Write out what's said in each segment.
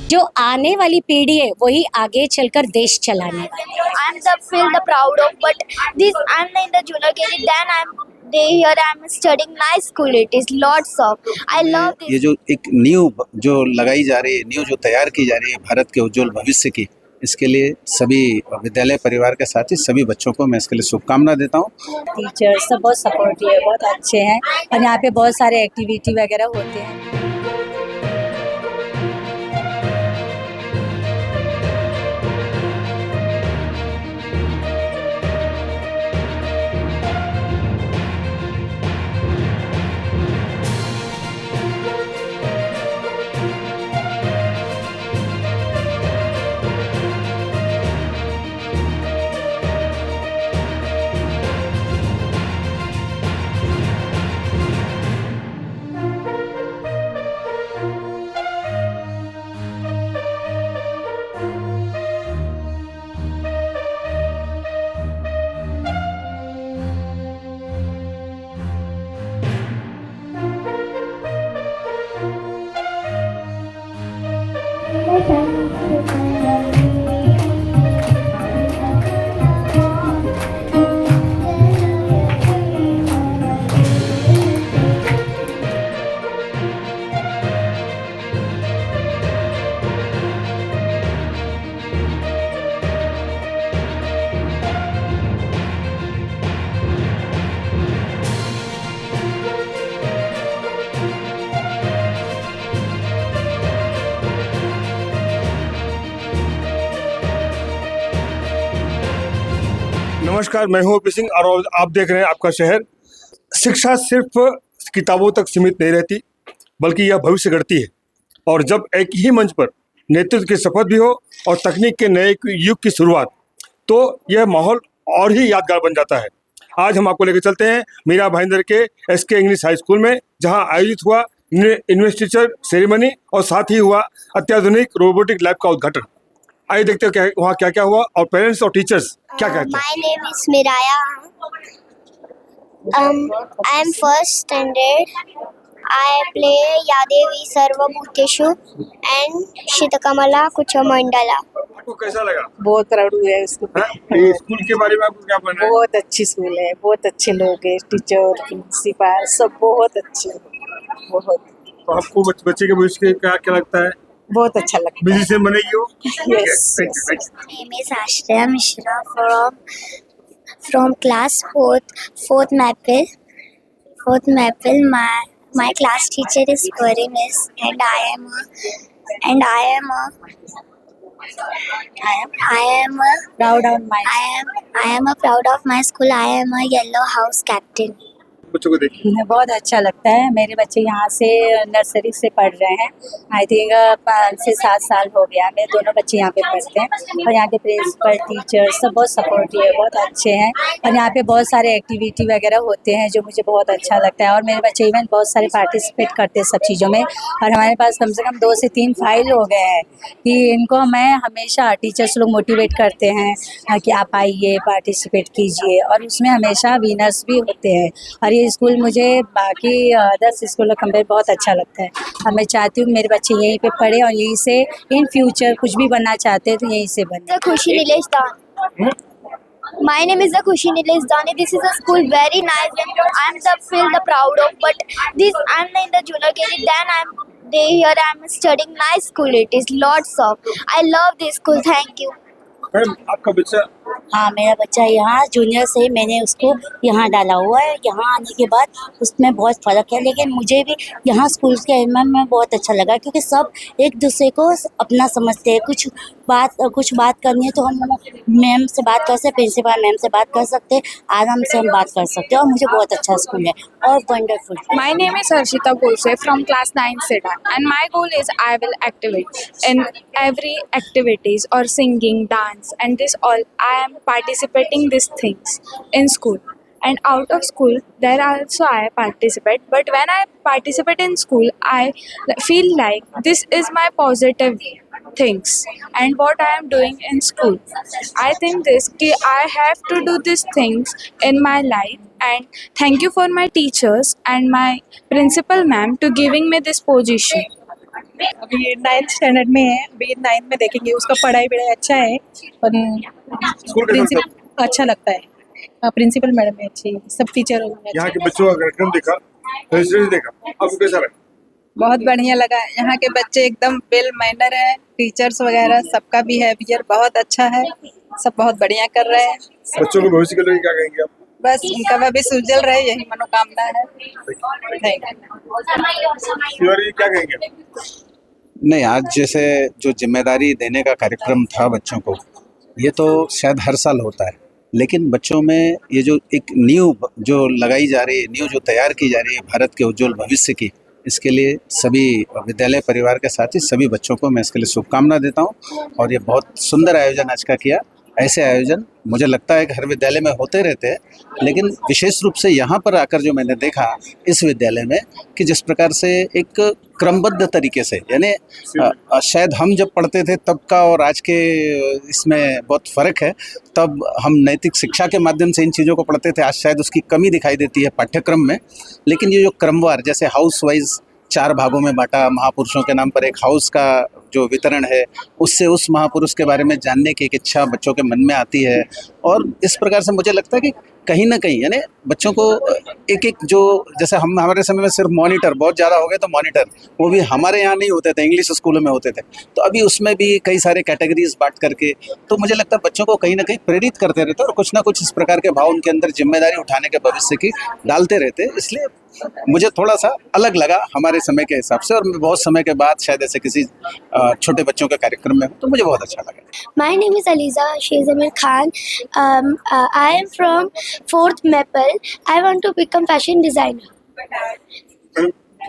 जो आने वाली पीढ़ी है वही आगे चलकर देश चलाने वाली है। I'm the feel the proud of, but this I'm in the junior KG. Then I'm studying nice school. It is lots of. I love this. ये जो एक नींव जो लगाई जा रही है, नींव जो तैयार की जा रही है भारत के उज्जवल भविष्य की, इसके लिए सभी विद्यालय परिवार के साथ ही सभी बच्चों को मैं इसके लिए शुभकामना देता हूँ। टीचर्स सब बहुत सपोर्टिव है, बहुत अच्छे हैं और यहाँ पे बहुत सारे एक्टिविटी वगैरह होते हैं। नमस्कार, मैं हूं ओपी सिंह और आप देख रहे हैं आपका शहर। शिक्षा सिर्फ किताबों तक सीमित नहीं रहती, बल्कि यह भविष्य गढ़ती है। और जब एक ही मंच पर नेतृत्व की शपथ भी हो और तकनीक के नए युग की शुरुआत, तो यह माहौल और ही यादगार बन जाता है। आज हम आपको लेकर चलते हैं मीरा भाईंदर के एसके इंग्लिश हाई स्कूल में, जहां आयोजित हुआ इन्वेस्टिचर सेरेमनी और साथ ही हुआ अत्याधुनिक रोबोटिक लैब का उद्घाटन। आइए देखते हैं वहाँ क्या क्या हुआ और पेरेंट्स और टीचर्स क्या कहते हैं। My name is Miraya. I am first standard. I play Yadevi Sarvabhuteshu and Shitakamala Kuchamandala. आपको कैसा लगा? बहुत प्राउड हुआ है इसको। ये स्कूल के बारे में आपको क्या बनना है? बहुत अच्छी स्कूल है, बहुत अच्छे लोग हैं, टीचर प्रिंसिपल सब बहुत अच्छे हैं, बहुत। तो आपको बच्चे के भविष्य के क्या लगता है? बहुत अच्छा लगता बिजी से बनेगी वो? Yes, Thank you, thank you. My name is Ashreya Mishra from class fourth Maple. My class teacher is Puri Miss, and I am a proud of my school. I am a Yellow House captain. बच्चों को देखिए। मुझे बहुत अच्छा लगता है। मेरे बच्चे यहाँ से नर्सरी से पढ़ रहे हैं। आई थिंक 5 से 7 साल हो गया। मेरे दोनों बच्चे यहाँ पे पढ़ते हैं और यहाँ के प्रिंसिपल टीचर सब बहुत सपोर्टिव है, बहुत अच्छे हैं और यहाँ पे बहुत सारे एक्टिविटी वगैरह होते हैं जो मुझे बहुत अच्छा लगता है। और मेरे बच्चे इवन बहुत सारे पार्टिसिपेट करते हैं सब चीज़ों में। और हमारे पास कम से कम 2 से 3 फाइल हो गए हैं कि इनको मैं हमेशा टीचर्स लोग मोटिवेट करते हैं कि आप आइए पार्टिसिपेट कीजिए, और उसमें हमेशा विनर्स भी होते हैं। और ये स्कूल मुझे बाकी अदर्स स्कूलों कंपेयर बहुत अच्छा लगता है और मैं चाहती हूँ मेरे बच्चे यहीं पे पढ़े और यहीं से इन फ्यूचर कुछ भी बनना चाहते हैं तो यहीं से बने। Khushi Nilesh Dan. My name is Khushi Nilesh Dani. This is a school very nice, and I'm feel the proud of. But this I'm in the junior KG. Then I'm studying nice school. It is lots of. I love this school. Thank you. Ma'am, आपका बच्चा? हाँ, मेरा बच्चा यहाँ junior से मैंने उसको यहाँ डाला हुआ है। यहाँ आने के बाद उसमें बहुत फ़र्क है, लेकिन मुझे भी यहाँ स्कूल के एनवायरनमेंट में बहुत अच्छा लगा क्योंकि सब एक दूसरे को अपना समझते हैं। कुछ बात करनी है तो हम मैम से बात कर सकते, प्रिंसिपल मैम से बात कर सकते हैं, आराम से हम बात कर सकते हैं और मुझे बहुत अच्छा स्कूल है और wonderful. My name is Harshita Gose from class 9 SETA, and my goal is I will activate in every activities or singing, dance, and this all I am participating these things in school. And out of school there also I participate, but when I participate in school I feel like this is my positive things and what I am doing in school. I think this ki I have to do these things in my life, and thank you for my teachers and my principal ma'am to giving me this position. अभी 9th standard में है, अभी 9th में देखेंगे। उसका पढ़ाई वढ़ाई अच्छा है, पर स्कूल कैसा प्रिंसिपल अच्छा लगता है। प्रिंसिपल मैडम भी अच्छी है, सब टीचर यहाँ के बच्चों का कार्यक्रम देखा, फैसिलिटी देखा, आपको कैसा लगा? बहुत बढ़िया लगा। यहाँ के बच्चे एकदम वेल मैनर है, टीचर्स वगैरह सबका बिहेवियर बहुत अच्छा है, सब बहुत बढ़िया कर रहे हैं। बच्चों के भविष्य के लिए क्या कहेंगे आप? बस उनका भविष्य उज्जवल रहे, यही मनोकामना है। Thank you. तिवारी क्या कहेंगे? नहीं, आज जैसे जो जिम्मेदारी देने का कार्यक्रम था बच्चों को, ये तो शायद हर साल होता है, लेकिन बच्चों में ये जो एक नींव जो लगाई जा रही है, नींव जो तैयार की जा रही है भारत के उज्जवल भविष्य की, इसके लिए सभी विद्यालय परिवार के साथ ही सभी बच्चों को मैं इसके लिए शुभकामना देता हूँ। और ये बहुत सुंदर आयोजन आज का किया। ऐसे आयोजन मुझे लगता है कि हर विद्यालय में होते रहते हैं, लेकिन विशेष रूप से यहाँ पर आकर जो मैंने देखा इस विद्यालय में कि जिस प्रकार से एक क्रमबद्ध तरीके से, यानी शायद हम जब पढ़ते थे तब का और आज के इसमें बहुत फ़र्क है। तब हम नैतिक शिक्षा के माध्यम से इन चीज़ों को पढ़ते थे, आज शायद उसकी कमी दिखाई देती है पाठ्यक्रम में। लेकिन ये जो क्रमवार, जैसे हाउस वाइज 4 भागों में बांटा, महापुरुषों के नाम पर एक हाउस का जो वितरण है, उससे उस महापुरुष के बारे में जानने की एक इच्छा बच्चों के मन में आती है। और इस प्रकार से मुझे लगता है कि कहीं ना कहीं यानी बच्चों को एक एक जो, जैसे हम हमारे समय में सिर्फ मॉनिटर बहुत ज़्यादा हो गए, तो मॉनिटर वो भी हमारे यहाँ नहीं होते थे, इंग्लिश स्कूलों में होते थे। तो अभी उसमें भी कई सारे कैटेगरीज बांट करके, तो मुझे लगता है बच्चों को कहीं ना कहीं प्रेरित करते रहते और कुछ ना कुछ इस प्रकार के भाव उनके अंदर जिम्मेदारी उठाने के भविष्य की डालते रहते। इसलिए मुझे थोड़ा सा अलग लगा हमारे समय के हिसाब से, और मैं बहुत समय के बाद शायद ऐसे किसी छोटे बच्चों के कार्यक्रम में हूँ, तो मुझे बहुत अच्छा लगा। My name is Aliza Shehzamir Khan. I am from 4th Maple. I want to become fashion designer.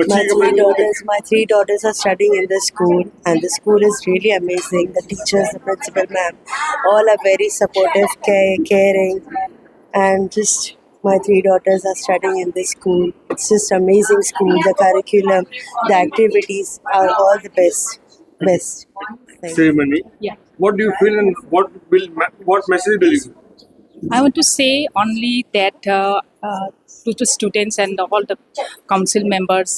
My three daughters are studying in the school, and the school is really amazing. The teachers, the principal ma'am, all are very supportive, caring, and just my three daughters are studying in this school. It's just amazing school. The curriculum, the activities are all the best. Thank you. Ceremony. Yeah. What do you feel and what message will you give? I want to say only that to the students and all the council members,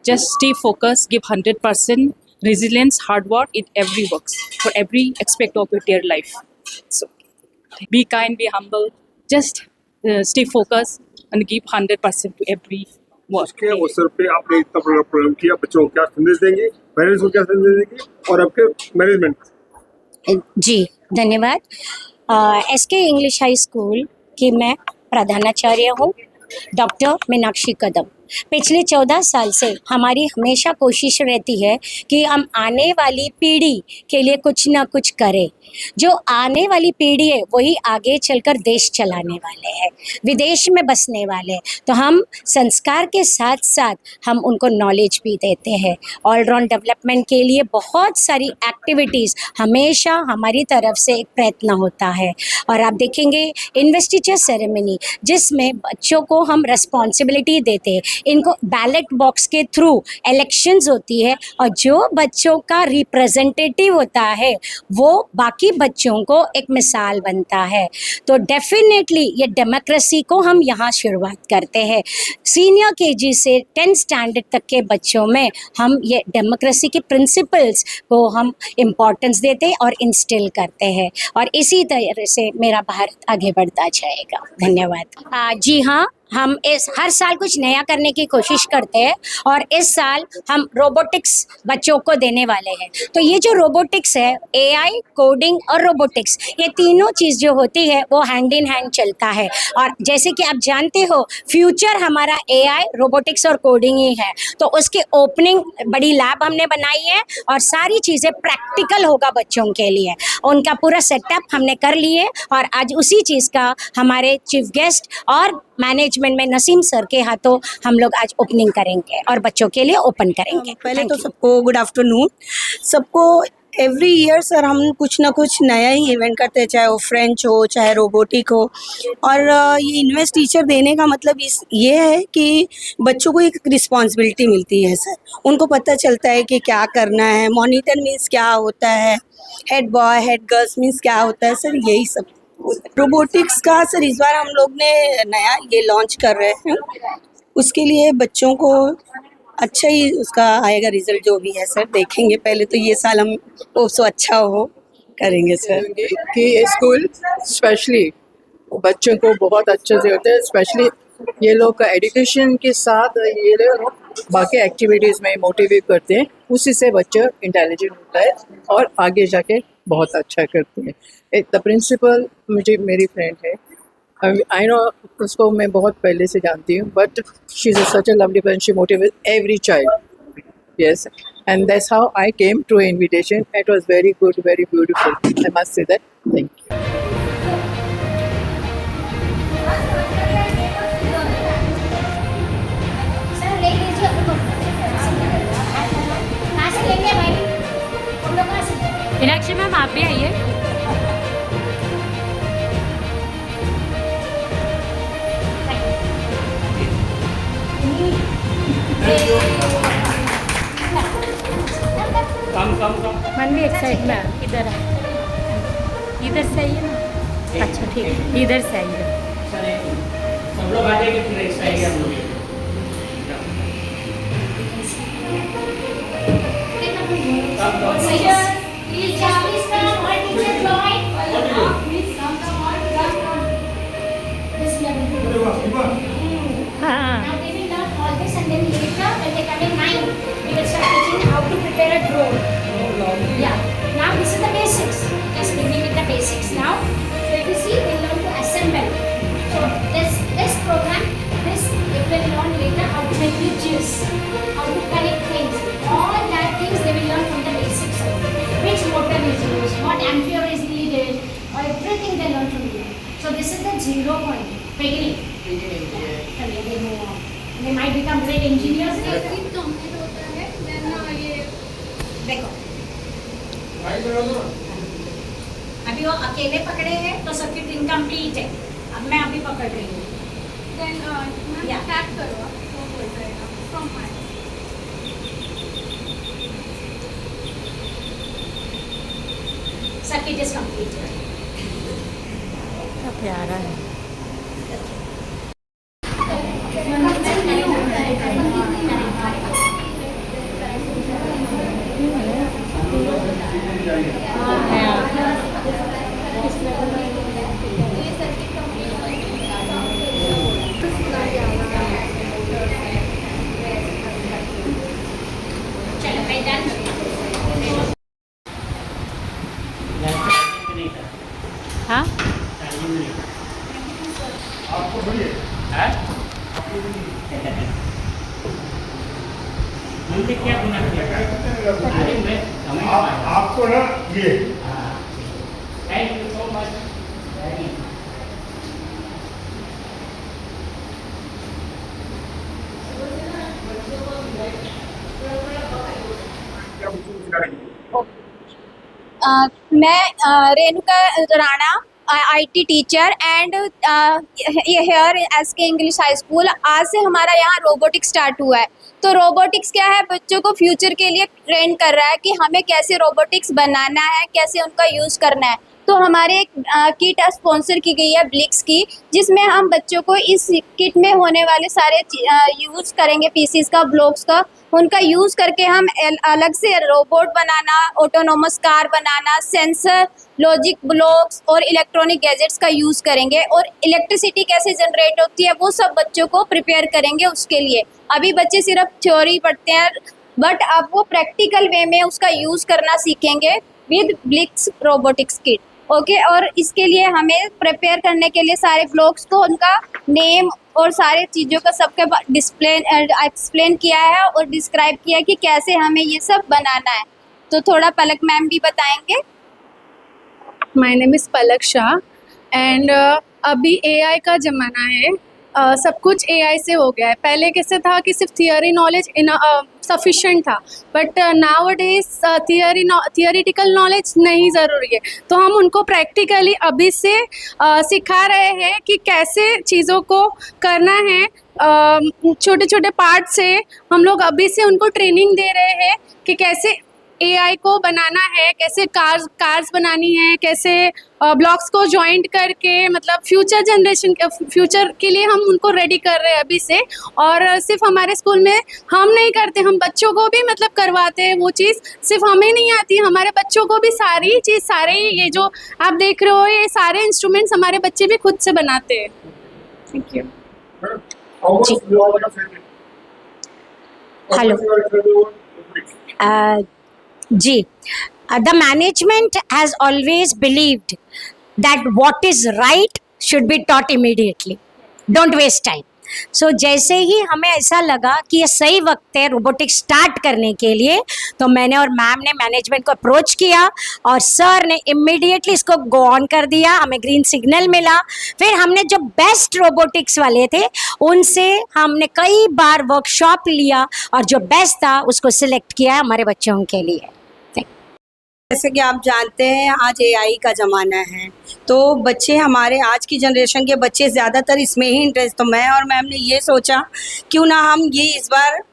just stay focused, give 100% resilience, hard work in every works for every aspect of your dear life. So be kind, be humble, just stay focused and give 100% to every work. उसके अवसर पे आपने इतना बड़ा programme किया, बच्चों को क्या संदेश देंगे, पेरेंट्स को क्या संदेश देंगे, और आपके मैनेजमेंट? जी धन्यवाद। एसके इंग्लिश हाई स्कूल की मैं प्रधानाचार्य हूँ, डॉक्टर मीनाक्षी कदम। पिछले 14 साल से हमारी हमेशा कोशिश रहती है कि हम आने वाली पीढ़ी के लिए कुछ ना कुछ करें। जो आने वाली पीढ़ी है वही आगे चलकर देश चलाने वाले हैं, विदेश में बसने वाले हैं। तो हम संस्कार के साथ साथ हम उनको नॉलेज भी देते हैं। ऑलराउंड डेवलपमेंट के लिए बहुत सारी एक्टिविटीज़ हमेशा हमारी तरफ से एक प्रयत्न होता है। और आप देखेंगे इन्वेस्टिचर सेरेमनी, जिसमें बच्चों को हम रिस्पॉन्सिबिलिटी देते हैं। इनको बैलेट बॉक्स के थ्रू इलेक्शंस होती है, और जो बच्चों का रिप्रेजेंटेटिव होता है वो बाकी बच्चों को एक मिसाल बनता है। तो डेफिनेटली ये डेमोक्रेसी को हम यहाँ शुरुआत करते हैं। सीनियर केजी से 10th स्टैंडर्ड तक के बच्चों में हम ये डेमोक्रेसी के प्रिंसिपल्स को हम इम्पोर्टेंस देते हैं और इंस्टिल करते हैं, और इसी तरह से मेरा भारत आगे बढ़ता जाएगा। धन्यवाद। जी हाँ, हम इस हर साल कुछ नया करने की कोशिश करते हैं, और इस साल हम रोबोटिक्स बच्चों को देने वाले हैं। तो ये जो रोबोटिक्स है, एआई, कोडिंग और रोबोटिक्स, ये तीनों चीज़ जो होती है वो हैंड इन हैंड चलता है। और जैसे कि आप जानते हो, फ्यूचर हमारा एआई, रोबोटिक्स और कोडिंग ही है। तो उसकी ओपनिंग बड़ी लैब हमने बनाई है, और सारी चीज़ें प्रैक्टिकल होगा बच्चों के लिए। उनका पूरा सेटअप हमने कर लिए, और आज उसी चीज़ का हमारे चीफ गेस्ट और मैनेजमेंट में नसीम सर के हाथों हम लोग आज ओपनिंग करेंगे और बच्चों के लिए ओपन करेंगे। पहले तो सबको गुड आफ्टरनून। सबको एवरी ईयर सर हम कुछ ना कुछ नया ही इवेंट करते हैं, चाहे वो फ्रेंच हो चाहे रोबोटिक हो। और ये इन्वेस्ट टीचर देने का मतलब ये है कि बच्चों को एक रिस्पॉन्सिबिलिटी मिलती है सर। उनको पता चलता है कि क्या करना है, मॉनिटर मीन्स क्या होता है, head boy head girls means क्या होता है सर, यही सब। रोबोटिक्स का सर इस बार हम लोग ने नया ये लॉन्च कर रहे हैं, उसके लिए बच्चों को अच्छा ही उसका आएगा रिजल्ट, जो भी है सर देखेंगे। पहले तो ये साल हम सो अच्छा हो करेंगे सर। कि ये स्कूल स्पेशली बच्चों को बहुत अच्छे से होते हैं, स्पेशली ये लोग का एजुकेशन के साथ ये लोग बाकी एक्टिविटीज़ में मोटिवेट करते हैं, उसी से बच्चा इंटेलिजेंट होता है और आगे जाके बहुत अच्छा करते हैं। द प्रिंसिपल मुझे मेरी फ्रेंड है, आई नो उसको मैं बहुत पहले से जानती हूँ, but she is such a lovely person, she motivate every child, yes, and that's how I came to invitation. It was very good, very beautiful, I must say that. Thank you. Meenakshi ma'am आप भी आइए। मनवी एक side में, इधर इधर से आइए ना। अच्छा ठीक है, इधर से आइए। सब लोग आ जाएंगे फिर एक साइड हम लोग। हाँ Yeah. Now this is the basics. Just beginning with the basics now. So if you see, we'll learn to assemble. So this program, this it will learn later how to make bridges, how to connect things. All that things they will learn from the basics. Which motor is used, what ampere is needed, or everything they learn from here. So this is the 0 point beginning. And then they move on. They might become great engineers. देखो अभी वो अकेले पकड़े हैं तो circuit incomplete है। अब मैं अभी पकड़ रही हूँ। Circuit is complete. प्यारा है। हाँ आपको ना ये थैंक यू सो मच। मैं Renuka Rana, IT teacher and here SK English high school. आज से हमारा यहाँ रोबोटिक्स स्टार्ट हुआ है। तो रोबोटिक्स क्या है, बच्चों को फ्यूचर के लिए ट्रेन कर रहा है कि हमें कैसे रोबोटिक्स बनाना है, कैसे उनका यूज़ करना है। तो हमारे एक किट स्पॉन्सर की गई है ब्लिक्स की, जिसमें हम बच्चों को इस किट में होने वाले सारे यूज़ करेंगे, पीसीस का, ब्लॉक्स का, उनका यूज़ करके हम अलग से रोबोट बनाना, ऑटोनोमस कार बनाना, सेंसर, लॉजिक ब्लॉक्स और इलेक्ट्रॉनिक गैजेट्स का यूज़ करेंगे। और इलेक्ट्रिसिटी कैसे जनरेट होती है वो सब बच्चों को प्रिपेयर करेंगे उसके लिए। अभी बच्चे सिर्फ थ्योरी पढ़ते हैं, बट अब वो प्रैक्टिकल वे में उसका यूज़ करना सीखेंगे विद ब्लिक्स रोबोटिक्स किट। ओके, और इसके लिए हमें प्रिपेयर करने के लिए सारे ब्लॉक्स को उनका नेम और सारे चीज़ों का सबके डिस्प्ले एक्सप्लेन किया है और डिस्क्राइब किया है कि कैसे हमें ये सब बनाना है। तो थोड़ा पलक मैम भी बताएंगे। My name is Palak Shah and अभी AI का ज़माना है। सब कुछ AI से हो गया है। पहले कैसे था कि सिर्फ थियोरी नॉलेज सफिशेंट था, but now days theoretical knowledge नहीं ज़रूरी है। तो हम उनको प्रैक्टिकली अभी से सिखा रहे हैं कि कैसे चीज़ों को करना है। छोटे छोटे पार्ट से हम लोग अभी से उनको ट्रेनिंग दे रहे हैं कि कैसे एआई को बनाना है, कैसे कार्स बनानी है, कैसे ब्लॉक्स को जॉइंट करके मतलब फ्यूचर के लिए हम उनको रेडी कर रहे हैं अभी से। और सिर्फ हमारे स्कूल में हम नहीं करते, हम बच्चों को भी मतलब करवाते हैं वो चीज़। सिर्फ हमें नहीं आती, हमारे बच्चों को भी सारी चीज़, सारे ये जो आप देख रहे हो ये सारे इंस्ट्रूमेंट्स हमारे बच्चे भी खुद से बनाते हैं। Thank you. Hello ji, the management has always believed that what is right should be taught immediately. Don't waste time. So जैसे ही हमें ऐसा लगा कि ये सही वक्त है रोबोटिक्स स्टार्ट करने के लिए, तो मैंने और मैम ने मैनेजमेंट को अप्रोच किया और सर ने इमीडिएटली इसको गो ऑन कर दिया, हमें ग्रीन सिग्नल मिला। फिर हमने जो बेस्ट रोबोटिक्स वाले थे उनसे हमने कई बार वर्कशॉप लिया और जो बेस्ट था उसको सिलेक्ट किया हमारे बच्चों के लिए। जैसे कि आप जानते हैं आज एआई का ज़माना है, तो बच्चे हमारे आज की जनरेशन के बच्चे ज़्यादातर इसमें ही इंटरेस्ट, तो मैं और मैम ने ये सोचा क्यों ना हम ये इस बार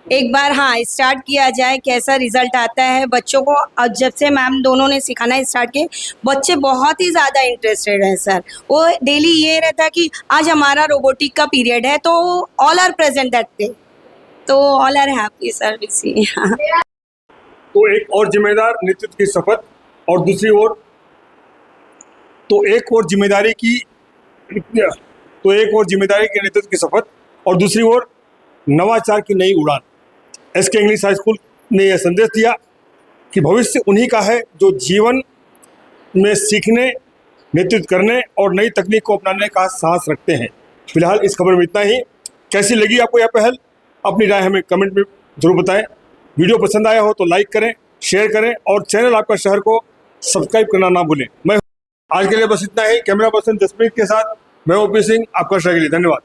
एक बार स्टार्ट किया जाए, कैसा रिज़ल्ट आता है बच्चों को। अब जब से मैम दोनों ने सिखाना स्टार्ट किए, बच्चे बहुत ही ज़्यादा इंटरेस्टेड हैं सर। वो डेली ये रहता है कि आज हमारा रोबोटिक का पीरियड है, तो all are present that day, तो ऑल आर हैप्पी सर। तो एक और जिम्मेदार नेतृत्व की शपथ और दूसरी ओर जिम्मेदारी के नेतृत्व की शपथ और दूसरी ओर नवाचार की नई उड़ान। एसके इंग्लिश हाई स्कूल ने यह संदेश दिया कि भविष्य उन्हीं का है जो जीवन में सीखने, नेतृत्व करने और नई तकनीक को अपनाने का साहस रखते हैं। फिलहाल इस खबर में इतना ही। कैसी लगी आपको यह पहल? अपनी राय हमें कमेंट में जरूर बताएं। वीडियो पसंद आया हो तो लाइक करें, शेयर करें और चैनल आपका शहर को सब्सक्राइब करना ना भूलें। मैं आज के लिए बस इतना ही। कैमरा पर्सन जसप्रीत के साथ मैं ओपी सिंह, आपका शहर के लिए धन्यवाद।